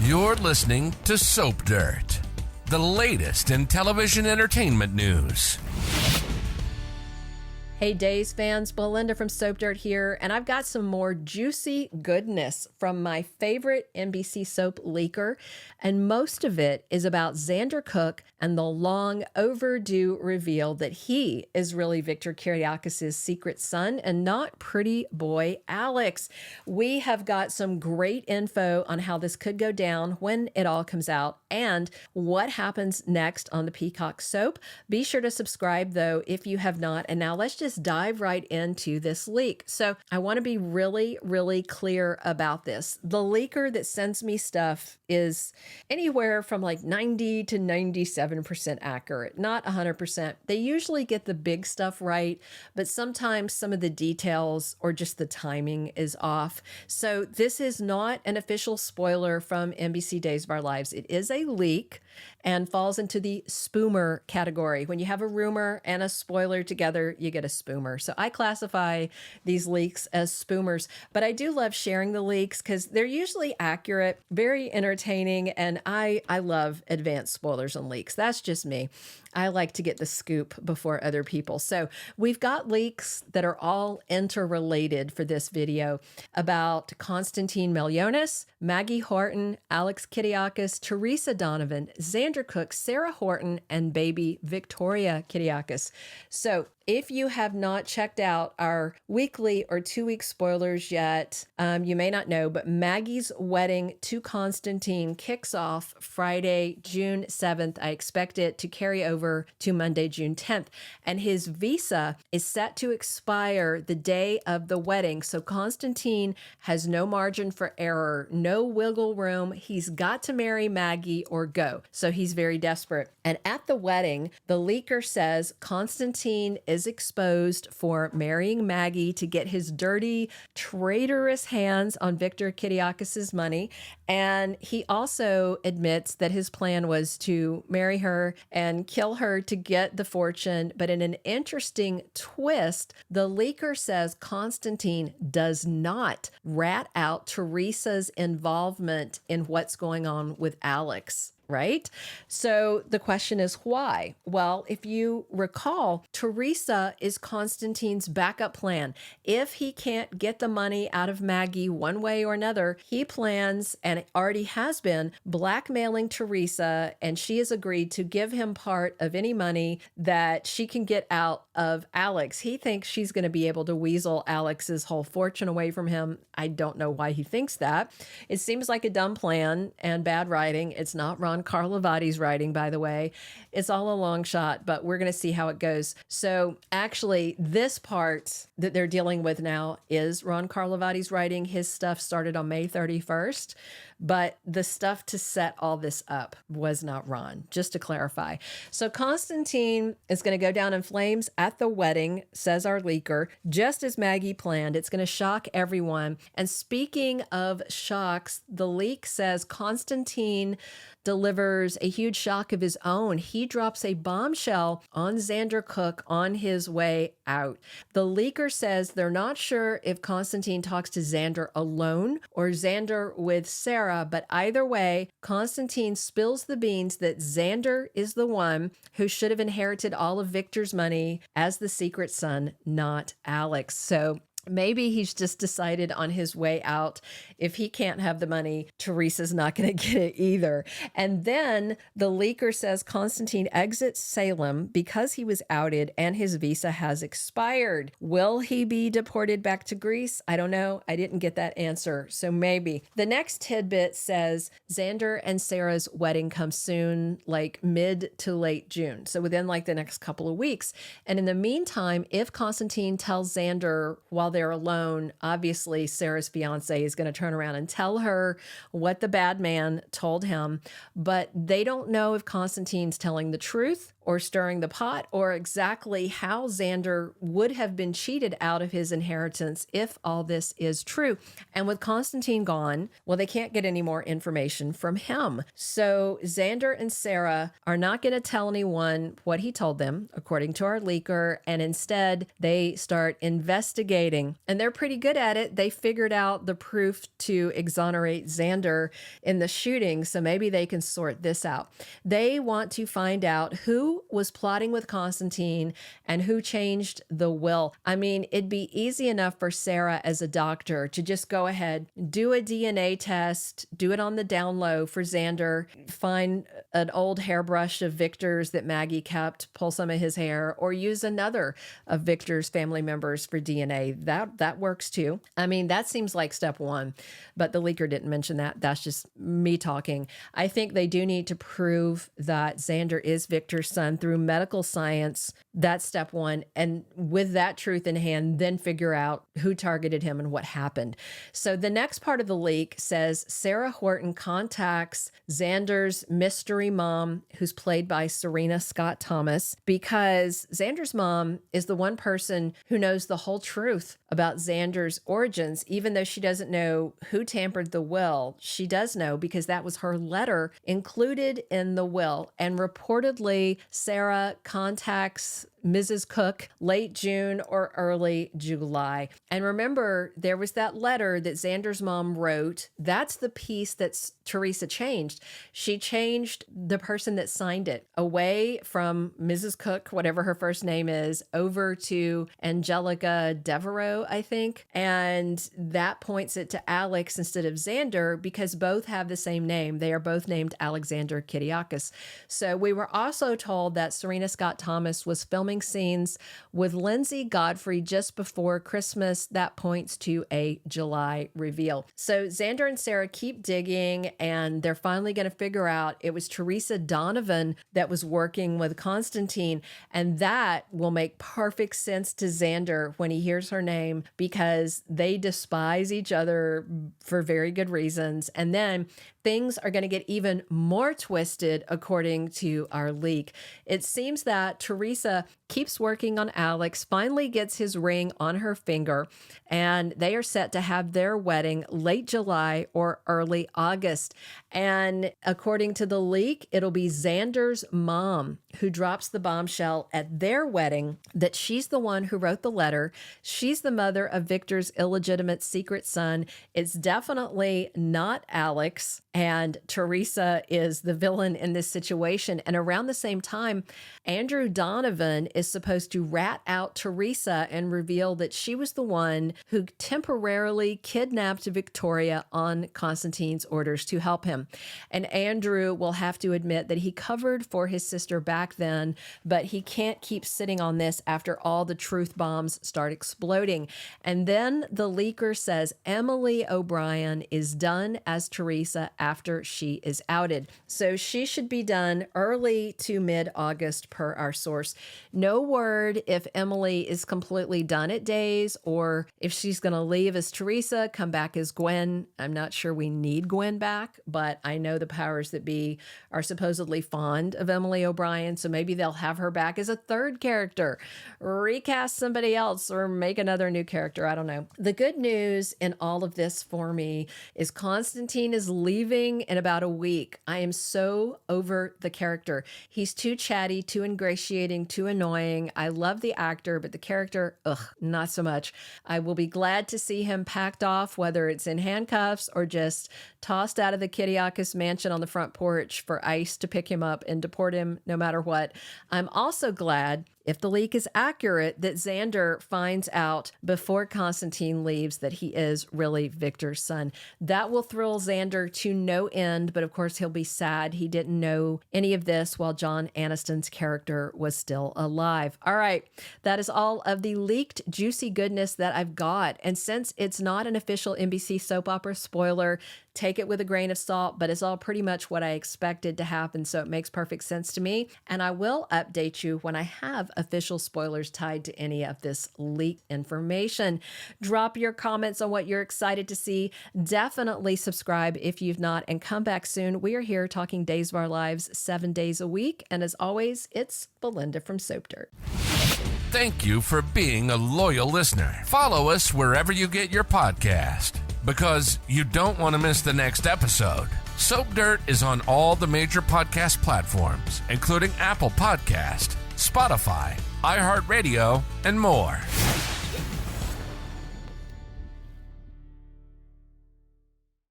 You're listening to Soap Dirt, the latest in television entertainment news. Hey Days fans, Belinda from Soap Dirt here, and I've got some more juicy goodness from my favorite NBC soap leaker, and most of it is about Xander Cook and the long overdue reveal that he is really Victor Kiriakis' secret son and not pretty boy Alex. We have got some great info on how this could go down when it all comes out and what happens next on the Peacock soap. Be sure to subscribe though if you have not, and now let's just dive right into this leak. So I want to be really, really clear about this. The leaker that sends me stuff is anywhere from like 90 to 97% accurate, not 100%. They usually get the big stuff right, but sometimes some of the details or just the timing is off. So this is not an official spoiler from NBC Days of Our Lives. It is a leak and falls into the spoomer category. When you have a rumor and a spoiler together, you get a spoomer. So I classify these leaks as spoomers, but I do love sharing the leaks because they're usually accurate, very entertaining, and I love advanced spoilers and leaks. That's just me. I like to get the scoop before other people. So we've got leaks that are all interrelated for this video about Konstantine Meleounis, Maggie Horton, Alex Kiriakis, Teresa Donovan, Xander Cook, Sarah Horton, and baby Victoria Kiriakis. So if you have not checked out our weekly or 2-week spoilers yet, you may not know, but Maggie's wedding to Constantine kicks off Friday, June 7th. I expect it to carry over to Monday, June 10th. And his visa is set to expire the day of the wedding. So Constantine has no margin for error, no wiggle room. He's got to marry Maggie or go. So he's very desperate. And at the wedding, the leaker says Constantine is exposed for marrying Maggie to get his dirty, traitorous hands on Victor Kiriakis' money. And he also admits that his plan was to marry her and kill her to get the fortune. But in an interesting twist, the leaker says Constantine does not rat out Teresa's involvement in what's going on with Alex. Right? So the question is why? Well, if you recall, Teresa is Constantine's backup plan. If he can't get the money out of Maggie one way or another, he plans, and it already has been, blackmailing Teresa, and she has agreed to give him part of any money that she can get out of Alex. He thinks she's going to be able to weasel Alex's whole fortune away from him. I don't know why he thinks that. It seems like a dumb plan and bad writing. It's not Ron Carlovati's writing, by the way. It's all a long shot, but we're going to see how it goes. So actually, this part that they're dealing with now is Ron Carlovati's writing. His stuff started on May 31st, but the stuff to set all this up was not Ron, just to clarify. So Constantine is going to go down in flames at the wedding, says our leaker, just as Maggie planned. It's going to shock everyone. And speaking of shocks, the leak says Constantine delivers a huge shock of his own. He drops a bombshell on Xander Cook on his way out. The leaker says they're not sure if Constantine talks to Xander alone or Xander with Sarah, but either way, Constantine spills the beans that Xander is the one who should have inherited all of Victor's money as the secret son, not Alex. So maybe he's just decided on his way out, if he can't have the money, Teresa's not going to get it either. And then the leaker says Constantine exits Salem because he was outed and his visa has expired. Will he be deported back to Greece? I don't know. I didn't get that answer. So maybe. The next tidbit says Xander and Sarah's wedding comes soon, like mid to late June. So within like the next couple of weeks. And in the meantime, if Constantine tells Xander while they're alone, obviously Sarah's fiance is going to turn around and tell her what the bad man told him, but they don't know if Constantine's telling the truth or stirring the pot, or exactly how Xander would have been cheated out of his inheritance if all this is true. And with Constantine gone, well, they can't get any more information from him. So Xander and Sarah are not going to tell anyone what he told them, according to our leaker, and instead they start investigating. And they're pretty good at it. They figured out the proof to exonerate Xander in the shooting, so maybe they can sort this out. They want to find out who was plotting with Constantine and who changed the will. I mean, it'd be easy enough for Sarah as a doctor to just go ahead, do a DNA test, do it on the down low for Xander, find an old hairbrush of Victor's that Maggie kept, pull some of his hair, or use another of Victor's family members for DNA. That works too. I mean, that seems like step one, but the leaker didn't mention that. That's just me talking. I think they do need to prove that Xander is Victor's son through medical science. That's step one. And with that truth in hand, then figure out who targeted him and what happened. So the next part of the leak says Sarah Horton contacts Xander's mystery mom, who's played by Serena Scott Thomas, because Xander's mom is the one person who knows the whole truth about Xander's origins. Even though she doesn't know who tampered the will, she does know because that was her letter included in the will. And reportedly, Sarah contacts Mrs. Cook late June or early July. And remember, there was that letter that Xander's mom wrote. That's the piece that Teresa changed. She changed the person that signed it away from Mrs. Cook, whatever her first name is, over to Angelica Devereaux, I think. And that points it to Alex instead of Xander because both have the same name. They are both named Alexander Kiriakis. So we were also told that Serena Scott Thomas was filming scenes with Lindsay Godfrey just before Christmas. That points to a July reveal. So Xander and Sarah keep digging, and they're finally going to figure out it was Teresa Donovan that was working with Constantine, and that will make perfect sense to Xander when he hears her name because they despise each other for very good reasons. And then things are going to get even more twisted according to our leak. It seems that Teresa keeps working on Alex, finally gets his ring on her finger, and they are set to have their wedding late July or early August. And according to the leak, it'll be Xander's mom who drops the bombshell at their wedding that she's the one who wrote the letter. She's the mother of Victor's illegitimate secret son. It's definitely not Alex, and Teresa is the villain in this situation. And around the same time, Andrew Donovan is supposed to rat out Teresa and reveal that she was the one who temporarily kidnapped Victoria on Constantine's orders to help him. And Andrew will have to admit that he covered for his sister back then, but he can't keep sitting on this after all the truth bombs start exploding. And then the leaker says Emily O'Brien is done as Teresa after she is outed. So she should be done early to mid-August per our source. No word if Emily is completely done at Days or if she's going to leave as Teresa, come back as Gwen. I'm not sure we need Gwen back, but I know the powers that be are supposedly fond of Emily O'Brien, so maybe they'll have her back as a third character, recast somebody else, or make another new character. I don't know. The good news in all of this for me is Constantine is leaving in about a week. I am so over the character. He's too chatty, too ingratiating, too annoying. I love the actor, but the character, not so much. I will be glad to see him packed off, whether it's in handcuffs or just tossed out of the Kiriakis mansion on the front porch for ICE to pick him up and deport him no matter what. I'm also glad, if the leak is accurate, that Xander finds out before Constantine leaves that he is really Victor's son. That will thrill Xander to no end, but of course he'll be sad he didn't know any of this while John Aniston's character was still alive. All right, that is all of the leaked juicy goodness that I've got. And since it's not an official NBC soap opera spoiler, Take it with a grain of salt, but it's all pretty much what I expected to happen, so it makes perfect sense to me. And I will update you when I have official spoilers tied to any of this leaked information. Drop your comments on what you're excited to see. Definitely subscribe if you've not, and come back soon. We are here talking Days of Our Lives 7 days a week. And as always, it's Belinda from Soap Dirt. Thank you for being a loyal listener. Follow us wherever you get your podcast, because you don't want to miss the next episode. Soap Dirt is on all the major podcast platforms, including Apple Podcast, Spotify, iHeartRadio, and more.